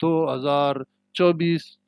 2024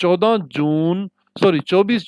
24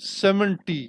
70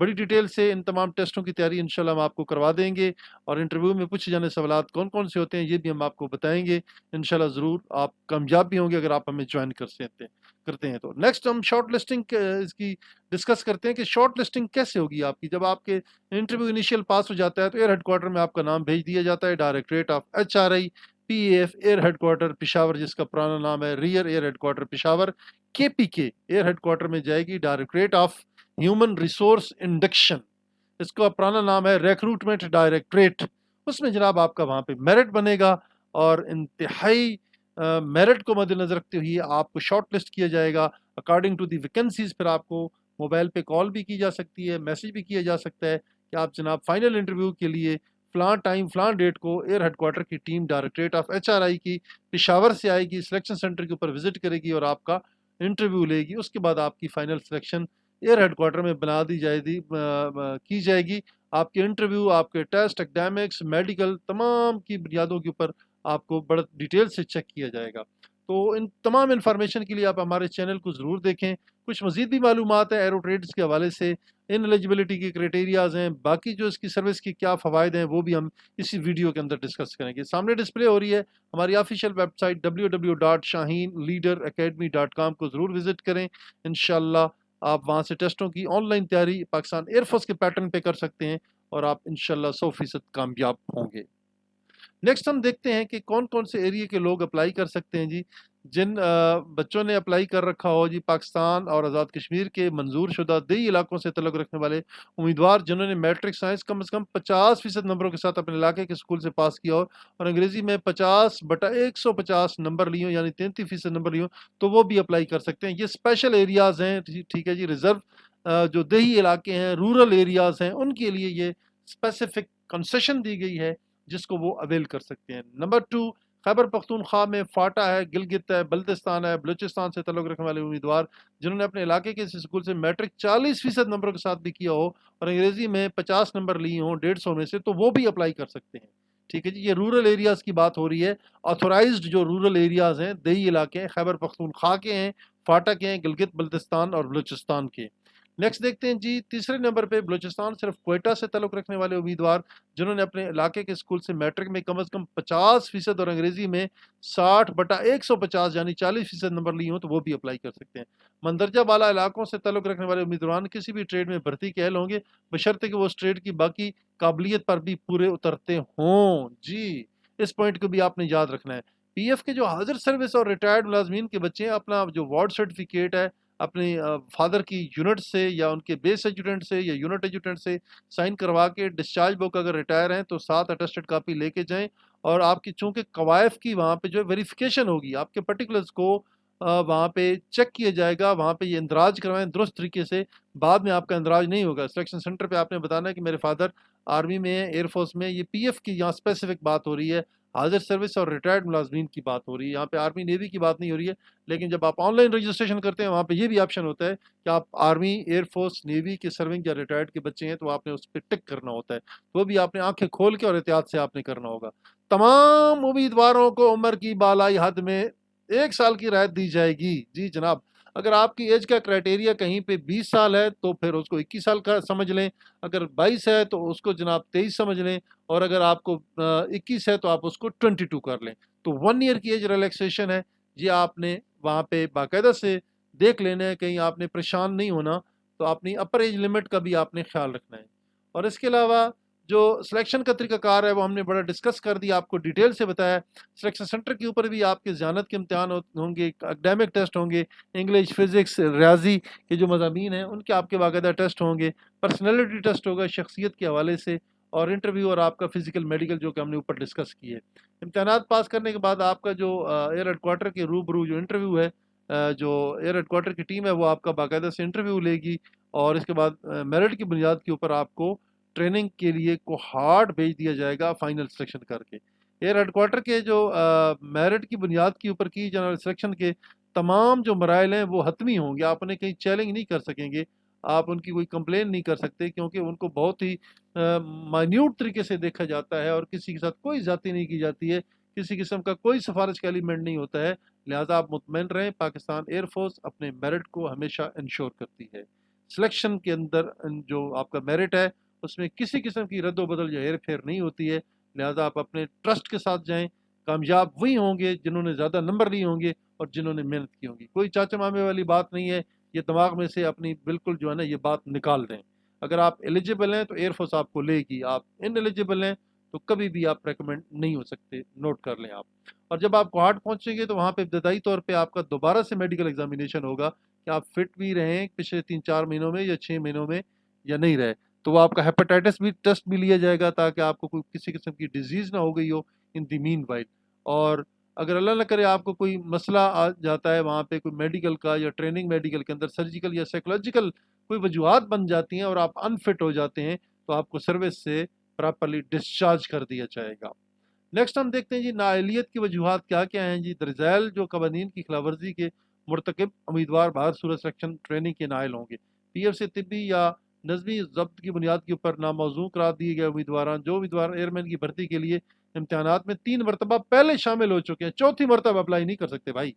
بڑی ڈیٹیل سے ان تمام ٹیسٹوں کی تیاری انشاءاللہ ہم آپ کو کروا دیں گے، اور انٹرویو میں پوچھے جانے سوالات کون کون سے ہوتے ہیں یہ بھی ہم آپ کو بتائیں گے انشاءاللہ. ضرور آپ کامیاب بھی ہوں گے اگر آپ ہمیں جوائن کرتے ہیں. تو نیکسٹ ہم شارٹ لسٹنگ اس کی ڈسکس کرتے ہیں کہ شارٹ لسٹنگ کیسے ہوگی آپ کی. جب آپ کے انٹرویو انیشیل پاس ہو جاتا ہے تو ایئر ہیڈ کوارٹر میں آپ کا نام بھیج دیا جاتا ہے، directorate of HRI PAF air head quarter Peshawar, جس کا پرانا نام ہے rear air head quarter Peshawar. KPK air head quarter میں جائے گی directorate of human resource induction, اس کا پرانا نام ہے ریکروٹمنٹ ڈائریکٹریٹ. اس میں جناب آپ کا وہاں پہ میرٹ بنے گا، اور انتہائی میرٹ کو مد نظر رکھتے ہوئے آپ کو شارٹ لسٹ کیا جائے گا اکارڈنگ ٹو دی ویکنسیز. پھر آپ کو موبائل پہ کال بھی کی جا سکتی ہے، میسج بھی کیا جا سکتا ہے کہ آپ جناب فائنل انٹرویو کے لیے فلاں ٹائم فلاں ڈیٹ کو ایئر ہیڈ کوارٹر کی ٹیم ڈائریکٹریٹ آف HRI کی پشاور سے آئے گی، سلیکشن سینٹر کے اوپر وزٹ کرے گی اور آپ کا انٹرویو لے گی. اس کے بعد آپ کی final selection air head quarter میں بنا دی کی جائے گی. آپ کے انٹرویو، آپ کے ٹیسٹ، اکیڈیمکس، میڈیکل، تمام کی بنیادوں کے اوپر آپ کو بڑا ڈیٹیل سے چیک کیا جائے گا. تو ان تمام انفارمیشن کے لیے آپ ہمارے چینل کو ضرور دیکھیں. کچھ مزید بھی معلومات ہیں ایرو ٹریڈز کے حوالے سے، ان ایلیجبلٹی کی کرائٹیریاز ہیں، باقی جو اس کی سروس کی کیا فوائد ہیں وہ بھی ہم اسی ویڈیو کے اندر ڈسکس کریں گے. سامنے ڈسپلے ہو رہی ہے ہماری آفیشیل ویب سائٹ www.shaheenleaderacademy.com کو ضرور وزٹ کریں. انشاءاللہ آپ وہاں سے ٹیسٹوں کی آن لائن تیاری پاکستان ایئر فورس کے پیٹرن پہ کر سکتے ہیں، اور آپ انشاءاللہ 100% کامیاب ہوں گے. نیکسٹ ہم دیکھتے ہیں کہ کون کون سے ایریے کے لوگ اپلائی کر سکتے ہیں. جی جن بچوں نے اپلائی کر رکھا ہو جی پاکستان اور آزاد کشمیر کے منظور شدہ دیہی علاقوں سے تعلق رکھنے والے امیدوار جنہوں نے میٹرک سائنس کم از کم 50% نمبروں کے ساتھ اپنے علاقے کے اسکول سے پاس کیا ہو اور انگریزی میں 50/150 نمبر لی ہوں یعنی 33% نمبر لی ہوں، تو وہ بھی اپلائی کر سکتے ہیں. یہ اسپیشل ایریاز ہیں، ٹھیک ہے جی. ریزرو جو دیہی علاقے ہیں، رورل ایریاز ہیں، ان کے لیے یہ اسپیسیفک کنسیشن دی گئی ہے جس کو وہ اویل کر سکتے ہیں. نمبر 2، خیبر پختونخوا میں فاٹا ہے، گلگت ہے، بلتستان ہے، بلوچستان سے تعلق رکھنے والے امیدوار جنہوں نے اپنے علاقے کے اس اسکول سے میٹرک 40% نمبروں کے ساتھ بھی کیا ہو اور انگریزی میں 50 نمبر لیے ہوں 150 میں سے، تو وہ بھی اپلائی کر سکتے ہیں. ٹھیک ہے جی. یہ رورل ایریاز کی بات ہو رہی ہے. آتھورائزڈ جو رورل ایریاز ہیں، دیہی علاقے ہیں، خیبر پختونخوا کے ہیں، فاٹا کے ہیں، گلگت بلتستان اور بلوچستان کے. نیکسٹ دیکھتے ہیں جی تیسرے نمبر پہ بلوچستان صرف کوئٹہ سے تعلق رکھنے والے امیدوار جنہوں نے اپنے علاقے کے اسکول سے میٹرک میں کم از کم 50% اور انگریزی میں 60/150 یعنی 40% نمبر لیے ہوں تو وہ بھی اپلائی کر سکتے ہیں. مندرجہ بالا علاقوں سے تعلق رکھنے والے امیدواران کسی بھی ٹریڈ میں بھرتی کے اہل ہوں گے بشرطے کہ وہ اس ٹریڈ کی باقی قابلیت پر بھی پورے اترتے ہوں. جی اس پوائنٹ کو بھی آپ نے یاد رکھنا ہے. PF کے جو حاضر سروس اور ریٹائرڈ ملازمین کے بچے ہیں اپنا جو وارڈ سرٹیفکیٹ ہے اپنے فادر کی یونٹ سے یا ان کے بیس ایجوٹنٹ سے یا یونٹ ایجوٹنٹ سے سائن کروا کے ڈسچارج بک اگر ریٹائر ہیں تو ساتھ اٹیسٹڈ کاپی لے کے جائیں. اور آپ کی چونکہ قوائف کی وہاں پہ جو ہے ویریفیکیشن ہوگی، آپ کے پرٹیکولرز کو وہاں پہ چیک کیا جائے گا، وہاں پہ یہ اندراج کروائیں درست طریقے سے. بعد میں آپ کا اندراج نہیں ہوگا. سلیکشن سینٹر پہ آپ نے بتانا ہے کہ میرے فادر آرمی میں ہے، ایئر فورس میں. یہ PF کی یہاں اسپیسیفک بات ہو رہی ہے، حاضر سروس اور ریٹائرڈ ملازمین کی بات ہو رہی ہے. یہاں پہ آرمی نیوی کی بات نہیں ہو رہی ہے. لیکن جب آپ آن لائن رجسٹریشن کرتے ہیں وہاں پہ یہ بھی آپشن ہوتا ہے کہ آپ آرمی، ایئر فورس، نیوی کے سرونگ یا ریٹائرڈ کے بچے ہیں تو آپ نے اس پہ ٹک کرنا ہوتا ہے. وہ بھی آپ نے آنکھیں کھول کے اور احتیاط سے آپ نے کرنا ہوگا. تمام امیدواروں کو عمر کی بالائی حد میں 1 سال کی رعایت دی جائے گی. جی جناب، اگر آپ کی ایج کا کرائٹیریا کہیں پہ 20 سال ہے تو پھر اس کو 21 سال کا سمجھ لیں، اگر 22 ہے تو اس کو جناب 23 سمجھ لیں، اور اگر آپ کو 21 ہے تو آپ اس کو 22 کر لیں. تو 1 ایئر کی ایج ریلیکسیشن ہے. جی آپ نے وہاں پہ باقاعدہ سے دیکھ لینا ہے، کہیں آپ نے پریشان نہیں ہونا. تو اپنی اپر ایج لمٹ کا بھی آپ نے خیال رکھنا ہے. اور اس کے علاوہ جو سلیکشن کا طریقہ کار ہے وہ ہم نے بڑا ڈسکس کر دیا، آپ کو ڈیٹیل سے بتایا. سلیکشن سینٹر کے اوپر بھی آپ کے ذہانت کے امتحان ہوں گے، اکیڈیمک ٹیسٹ ہوں گے، انگلش، فزکس، ریاضی کے جو مضامین ہیں ان کے آپ کے باقاعدہ ٹیسٹ ہوں گے، پرسنالٹی ٹیسٹ ہوگا شخصیت کے حوالے سے، اور انٹرویو اور آپ کا فزیکل میڈیکل جو کہ ہم نے اوپر ڈسکس کی ہے. امتحانات پاس کرنے کے بعد آپ کا جو ایئر ہیڈ کوارٹر کے روبرو جو انٹرویو ہے، جو ایئر ہیڈ کوارٹر کی ٹیم ہے وہ آپ کا باقاعدہ سے انٹرویو لے گی، اور اس کے بعد میرٹ کی بنیاد کے اوپر آپ کو ٹریننگ کے لیے کوہارٹ بھیج دیا جائے گا فائنل سلیکشن کر کے. ایئر ہیڈ کوارٹر کے جو میرٹ کی بنیاد کے اوپر کی جانے والے سلیکشن کے تمام جو مراحل ہیں وہ حتمی ہوں گے. آپ انہیں کہیں چیلنج نہیں کر سکیں گے، آپ ان کی کوئی کمپلین نہیں کر سکتے، کیونکہ ان کو بہت ہی مائنیوٹ طریقے سے دیکھا جاتا ہے اور کسی کے ساتھ کوئی زیادتی نہیں کی جاتی ہے، کسی قسم کا کوئی سفارش کا ایلیمنٹ نہیں ہوتا ہے. لہٰذا آپ مطمئن رہیں، پاکستان ایئر فورس اپنے میرٹ کو ہمیشہ انشور کرتی ہے. سلیکشن کے اندر جو آپ کا میرٹ ہے اس میں کسی قسم کی رد و بدل یا ہیر پھیر نہیں ہوتی ہے، لہٰذا آپ اپنے ٹرسٹ کے ساتھ جائیں. کامیاب وہی ہوں گے جنہوں نے زیادہ نمبر لیے ہوں گے اور جنہوں نے محنت کی ہوگی. کوئی چاچا مامے والی بات نہیں ہے، یہ دماغ میں سے اپنی بالکل جو ہے نا یہ بات نکال دیں. اگر آپ ایلیجیبل ہیں تو ایئر فورس آپ کو لے گی، آپ ان ایلیجیبل ہیں تو کبھی بھی آپ ریکمینڈ نہیں ہو سکتے، نوٹ کر لیں آپ. اور جب آپ کوہاٹ پہنچیں گے تو وہاں پہ ابتدائی طور پہ آپ کا دوبارہ سے میڈیکل ایگزامینیشن ہوگا کہ آپ فٹ بھی رہیں پچھلے 3-4 مہینوں میں یا 6 مہینوں میں یا نہیں رہے. تو وہ آپ کا ہیپاٹائٹس بھی ٹیسٹ بھی لیا جائے گا تاکہ آپ کو کوئی کسی قسم کی ڈیزیز نہ ہو گئی ہو ان دی مین وائل. اور اگر اللہ نہ کرے آپ کو کوئی مسئلہ آ جاتا ہے وہاں پہ کوئی میڈیکل کا یا ٹریننگ میڈیکل کے اندر سرجیکل یا سائیکولوجیکل کوئی وجوہات بن جاتی ہیں اور آپ انفٹ ہو جاتے ہیں تو آپ کو سروس سے پراپرلی ڈسچارج کر دیا جائے گا. نیکسٹ ہم دیکھتے ہیں جی نااہلیت کی وجوہات کیا کیا ہیں. جی درزیل جو قوانین کی خلاف ورزی کے مرتکب امیدوار باہر صورت سلیکشن ٹریننگ کے نائل ہوں گے. پی ایف سے طبی یا نظمی ضبط کی بنیاد کے اوپر ناموزوں قرار دیے گئے امیدواران جو امیدوار ایئرمین کی بھرتی کے لیے امتحانات میں 3 مرتبہ پہلے شامل ہو چکے ہیں 4تھی مرتبہ اپلائی نہیں کر سکتے بھائی.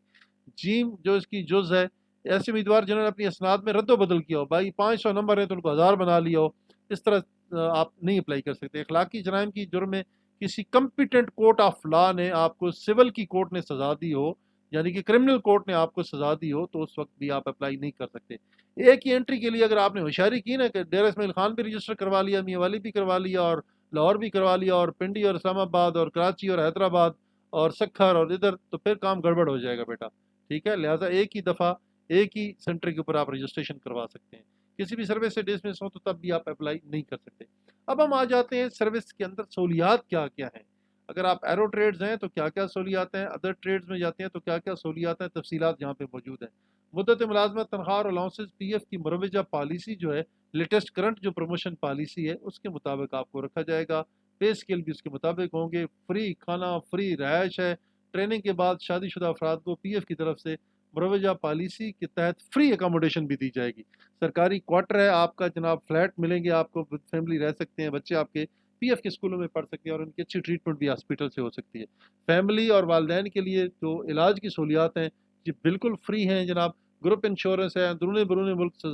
جیم جو اس کی جز ہے، ایسے امیدوار جنہوں نے اپنی اسناد میں رد و بدل کیا ہو، بھائی 500 نمبر ہے تو ان کو 1000 بنا لیا ہو، اس طرح آپ نہیں اپلائی کر سکتے. اخلاقی جرائم کی جرم میں کسی کمپیٹنٹ کورٹ آف لا نے آپ کو سول کی کورٹ نے سزا دی ہو، یعنی کہ کرمنل کورٹ نے آپ کو سزا دی ہو، تو اس وقت بھی آپ اپلائی نہیں کر سکتے. ایک ہی انٹری کے لیے اگر آپ نے ہوشیاری کی نا کہ ڈیرہ اسماعیل خان بھی رجسٹر کروا لیا، میاں والی بھی کروا لیا اور لاہور بھی کروا لیا اور پنڈی اور اسلام آباد اور کراچی اور حیدرآباد اور سکھر اور ادھر، تو پھر کام گڑبڑ ہو جائے گا بیٹا. ٹھیک ہے، لہٰذا ایک ہی دفعہ ایک ہی سینٹر کے اوپر آپ رجسٹریشن کروا سکتے ہیں. کسی بھی سروس سے ڈسمس ہو تو تب بھی آپ اپلائی نہیں کر سکتے. اب ہم آ جاتے ہیں سروس کے اندر سہولیات کیا کیا ہیں. اگر آپ ایرو ٹریڈز ہیں تو کیا کیا سہولیات ہیں، ادر ٹریڈز میں جاتے ہیں تو کیا کیا سہولیات ہیں، تفصیلات یہاں پہ موجود ہیں. مدت ملازمت، تنخواہ اور الاؤنسز پی ایف کی مروجہ پالیسی جو ہے، لیٹسٹ کرنٹ جو پروموشن پالیسی ہے اس کے مطابق آپ کو رکھا جائے گا. پے اسکیل بھی اس کے مطابق ہوں گے. فری کھانا، فری رہائش ہے. ٹریننگ کے بعد شادی شدہ افراد کو پی ایف کی طرف سے مروجہ پالیسی کے تحت فری اکاموڈیشن بھی دی جائے گی. سرکاری کوارٹر ہے آپ کا جناب، فلیٹ ملیں گے آپ کو، فیملی رہ سکتے ہیں، بچے آپ کے پی ایف کے اسکولوں میں پڑھ سکتے ہیں اور ان کی اچھی ٹریٹمنٹ بھی ہاسپٹل سے ہو سکتی ہے. فیملی اور والدین کے لیے جو علاج کی سہولیات ہیں یہ بالکل فری ہیں جناب. گروپ انشورنس ہے، اندرون بیرون ملک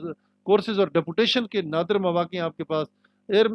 کورسز اور ڈیپوٹیشن کے نادر مواقع ہیں آپ کے پاس. ایئر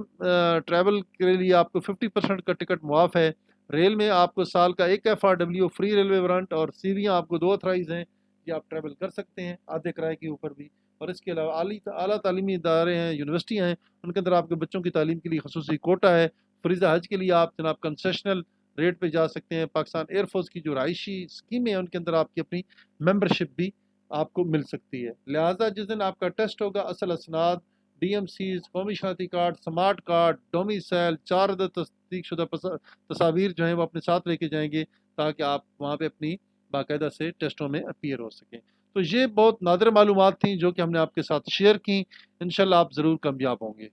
ٹریول کے لیے آپ کو 50% کا ٹکٹ معاف ہے. ریل میں آپ کو سال کا 1 FRW فری ریلوے وارنٹ اور سیویاں آپ کو 2 اتھرائز ہیں، یہ آپ ٹریول کر سکتے ہیں آدھے کرائے کے اوپر بھی. اور اس کے علاوہ اعلیٰ تعلیمی ادارے ہیں، یونیورسٹیاں ہیں، ان کے اندر آپ کے بچوں کی تعلیم کے لیے خصوصی کوٹا ہے. فریضہ حج کے لیے آپ جناب کنسیشنل ریٹ پہ جا سکتے ہیں. پاکستان ایئر فورس کی جو رہائشی اسکیمیں ہیں ان کے اندر آپ کی اپنی ممبرشپ بھی آپ کو مل سکتی ہے. لہٰذا جس دن آپ کا ٹیسٹ ہوگا، اصل اسناد، ڈی ایم سیز، قومی شناختی کارڈ، سمارٹ کارڈ، ڈومیسائل، 4 عدد تصدیق شدہ تصاویر جو ہیں وہ اپنے ساتھ لے کے جائیں گے تاکہ آپ وہاں پہ اپنی باقاعدہ سے ٹیسٹوں میں اپیئر ہو سکیں. تو یہ بہت نادر معلومات تھیں جو کہ ہم نے آپ کے ساتھ شیئر کی. انشاءاللہ آپ ضرور کامیاب ہوں گے.